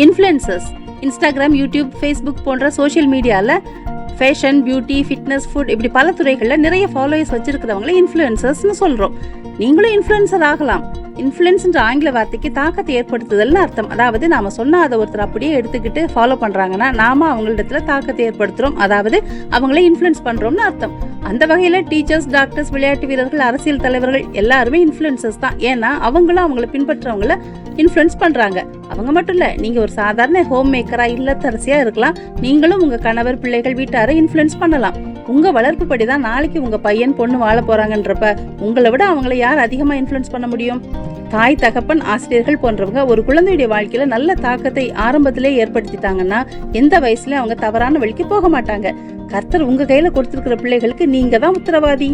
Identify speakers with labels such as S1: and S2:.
S1: Influencers Instagram, YouTube, Facebook போன்ற social மீடியாவில் fashion, beauty, fitness, food இப்படி பல துறைகளில் நிறைய ஃபாலோவர்ஸ் வச்சிருக்கிறவங்கள இன்ஃப்ளூயன்சர்ஸ்னு சொல்கிறோம். நீங்களும் இன்ஃப்ளூயன்சர் ஆகலாம். இன்ஃப்ளூயன்ஸ்ன்ற ஆங்கில வார்த்தைக்கு தாக்கத்தை ஏற்படுத்துதல்னு அர்த்தம். அதாவது நாம சொன்னா அதை ஒருத்தர் அப்படியே எடுத்துக்கிட்டு ஃபாலோ பண்றாங்கன்னா நாம அவங்களிடத்துல தாக்கத்தை ஏற்படுத்துறோம், அதாவது அவங்கள இன்ஃப்ளூயன்ஸ் பண்றோம்னு அர்த்தம். அந்த வகையில டீச்சர்ஸ், டாக்டர்ஸ், விளையாட்டு வீரர்கள், அரசியல் தலைவர்கள் எல்லாருமே இன்ஃப்ளூயன்சர்ஸ் தான். ஏன்னா அவங்களும் அவங்கள பின்பற்றவங்கள இன்ஃப்ளூயன்ஸ் பண்றாங்க. அவங்க மட்டும் இல்ல, நீங்க ஒரு சாதாரண ஹோம் மேக்கரா, இல்லத்தரசியா இருக்கலாம். நீங்களும் உங்க கணவர், பிள்ளைகள், வீட்டாரை இன்ஃப்ளூயன்ஸ் பண்ணலாம். உங்க வளர்ப்பு படிதான் நாளைக்கு உங்க பையன், பொண்ணு வாழ போறாங்கன்றப்ப உங்களை விட அவங்களை யார் அதிகமா இன்ஃப்ளூயன்ஸ் பண்ண முடியும்? தாய், தகப்பன், ஆசிரியர்கள் போன்றவங்க ஒரு குழந்தையுடைய வாழ்க்கையில நல்ல தாக்கத்தை ஆரம்பத்திலே ஏற்படுத்திட்டாங்கன்னா எந்த வயசுலயும் அவங்க தவறான வழிக்கு போக மாட்டாங்க. கர்த்தர் உங்க கையில கொடுத்திருக்கிற பிள்ளைகளுக்கு நீங்க தான் உத்தரவாதி.